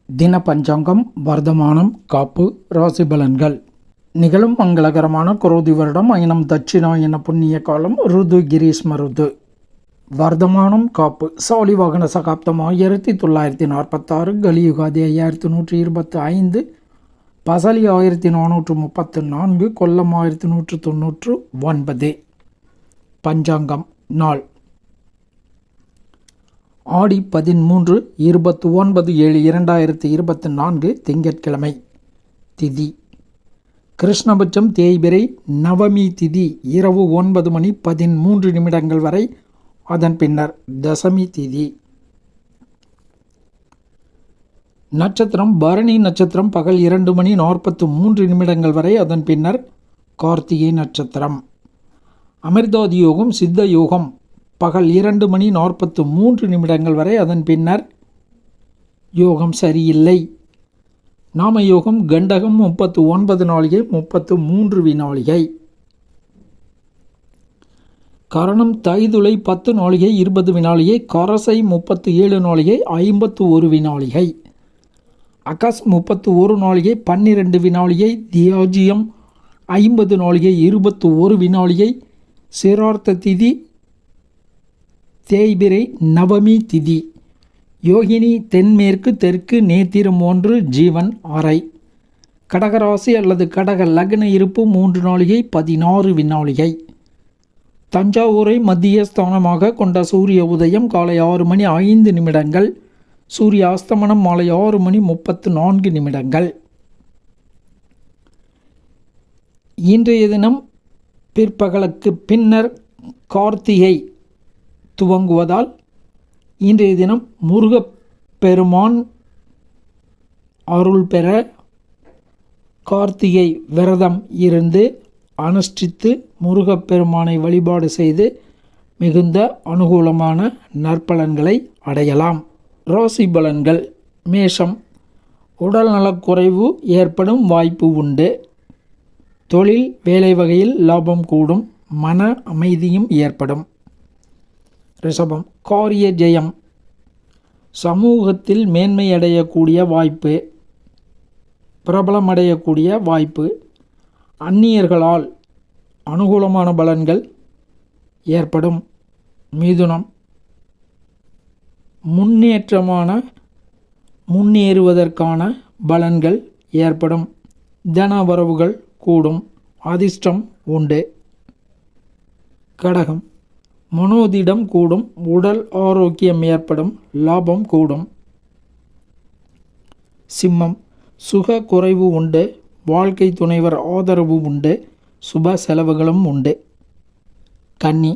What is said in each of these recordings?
தின பஞ்சாங்கம், வர்த்தமானம், காப்பு, ராசி பலன்கள். நிகழும் மங்களகரமான குரோதி வருடம் ஐனம் தட்சிணாயன புண்ணிய காலம் ருது கிரீஷ்ம ருது. வர்த்தமானம், காப்பு. சாலி வாகன சகாப்தம் 1946, கலியுகாதி 5125, பசலி 1434, கொல்லம் 1199. பஞ்சாங்கம் நாள் ஆடி 13, 29/7/2024 திங்கட்கிழமை. திதி கிருஷ்ணபட்சம் தேய்பிறை, நவமி திதி இரவு 9:13 வரை, அதன் பின்னர் தசமி திதி. நட்சத்திரம் பரணி நட்சத்திரம் பகல் 2:43 வரை, அதன் பின்னர் கார்த்திகை நட்சத்திரம். அமிர்தாதி யோகம் சித்த யோகம் பகல் 2:43 வரை, அதன் பின்னர் யோகம் சரியில்லை. நாம யோகம் கண்டகம் 39 நாளிகை 33 வினாளிகை. கரணம் தைதுளை 10 நாளிகை 20 வினாளிகை. கரசை 37 நாளிகை 51 வினாளிகை. அகஸ் 31 நாளிகை 12 வினாளிகை. தியாஜியம் 50 நாளிகை 21 வினாளிகை. சிரார்த்த திதி தேய்பிறை, நவமி திதி. யோகினி தென்மேற்கு தெற்கு, நேத்திரம் 1, ஜீவன் அரை. கடகராசி அல்லது கடக லக்ன இருப்பு 3 நாளிகை 16 வினாளிகை. தஞ்சாவூரை மத்திய ஸ்தானமாக கொண்ட சூரிய உதயம் காலை 6:05, சூரிய அஸ்தமனம் மாலை 6:34. இன்றைய தினம் பிற்பகலுக்கு பின்னர் கார்த்திகை துவங்குவதால் இன்றைய தினம் முருகப்பெருமான் அருள் பெற கார்த்திகை விரதம் இருந்து அனுஷ்டித்து முருகப்பெருமானை வழிபாடு செய்து மிகுந்த அனுகூலமான நற்பலன்களை அடையலாம். ராசி பலன்கள். மேஷம். உடல்நலக்குறைவு ஏற்படும் வாய்ப்பு உண்டு. தொழில் வேலை வகையில் லாபம் கூடும். மன அமைதியும் ஏற்படும். ரிஷபம். காரிய ஜெயம். சமூகத்தில் மேன்மையடையக்கூடிய வாய்ப்பு, பிரபலமடையக்கூடிய வாய்ப்பு. அந்நியர்களால் அனுகூலமான பலன்கள் ஏற்படும். மிதுனம். முன்னேறுவதற்கான பலன்கள் ஏற்படும். தன வரவுகள் கூடும். அதிர்ஷ்டம் உண்டு. கடகம். மனோதிடம் கூடும். உடல் ஆரோக்கியம் ஏற்படும். லாபம் கூடும். சிம்மம். சுக குறைவு உண்டு. வாழ்க்கை துணைவர் ஆதரவு உண்டு. சுப செலவுகளும் உண்டு. கன்னி.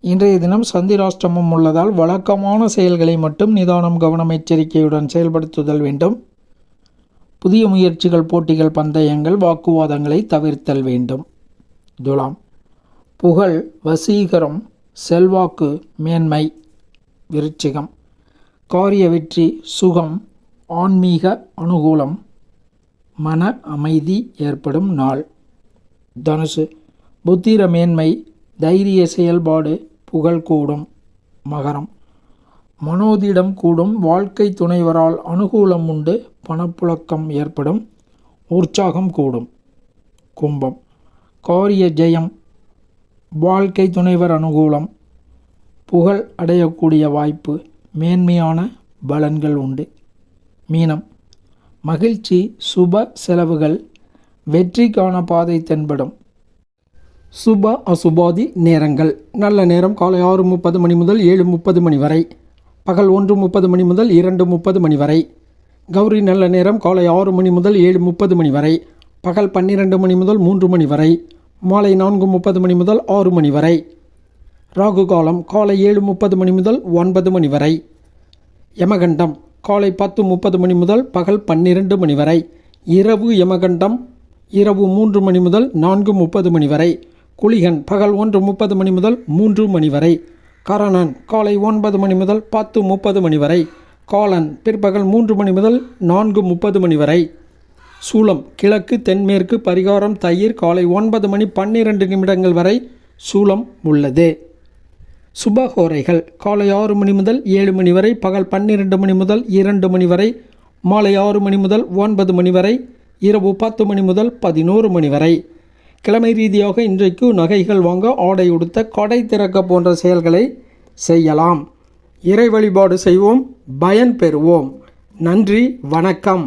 இன்றைய தினம் சந்திராஷ்டமம் உள்ளதால் வழக்கமான செயல்களை மட்டும் நிதானம் கவனம் எச்சரிக்கையுடன் செயல்படுத்துதல் வேண்டும். புதிய முயற்சிகள் போட்டிகள் பந்தயங்கள் வாக்குவாதங்களை தவிர்த்தல் வேண்டும். துலாம். புகழ் வசீகரம் செல்வாக்கு மேன்மை. விருச்சிகம். காரிய வெற்றி சுகம் ஆன்மீக அனுகூலம். மன அமைதி ஏற்படும் நாள். தனுசு. புத்திர மேன்மை தைரிய செயல்பாடு புகழ் கூடும். மகரம். மனோதிடம் கூடும். வாழ்க்கை துணைவரால் அனுகூலம் உண்டு. பணப்புழக்கம் ஏற்படும். உற்சாகம் கூடும். கும்பம். காரிய ஜெயம் வாழ்க்கை துணைவர் அனுகூலம். புகழ் அடையக்கூடிய வாய்ப்பு. மேன்மையான பலன்கள் உண்டு. மீனம். மகிழ்ச்சி சுப செலவுகள். வெற்றிக்கான பாதை தென்படும். சுப அசுபாதி நேரங்கள். நல்ல நேரம் காலை 6:30 முதல் 7:30 வரை. பகல் 1:30 முதல் 2:30 வரை. கௌரி நல்ல நேரம் காலை 6 முதல் 7:30 வரை. பகல் 12 முதல் 3 வரை. மாலை 4:30 முதல் 6 வரை. ராகு காலம் காலை 7:30 முதல் 9 வரை. யமகண்டம் காலை 10:30 முதல் பகல் 12 வரை. இரவு யமகண்டம் இரவு 3 முதல் 4:30 வரை. குளிகன் பகல் 1:30 முதல் 3 வரை. கரணன் காலை 9 முதல் 10:30 வரை. காலன் பிற்பகல் 3 முதல் 4:30 வரை. சூலம் கிழக்கு தென்மேற்கு. பரிகாரம் தயிர் காலை 9:12 வரை சூலம் உள்ளது. சுபஹோரைகள் காலை 6 மணி முதல் 7 மணி வரை, பகல் 12 மணி முதல் 2 மணி வரை, மாலை 6 மணி முதல் 9 மணி வரை, இரவு 10 மணி முதல் 11 மணி வரை. கிழமை ரீதியாக இன்றைக்கு நகைகள் வாங்க, ஆடை உடுத்த, கடை திறக்க போன்ற செயல்களை செய்யலாம். இறை வழிபாடு செய்வோம், பயன் பெறுவோம். நன்றி, வணக்கம்.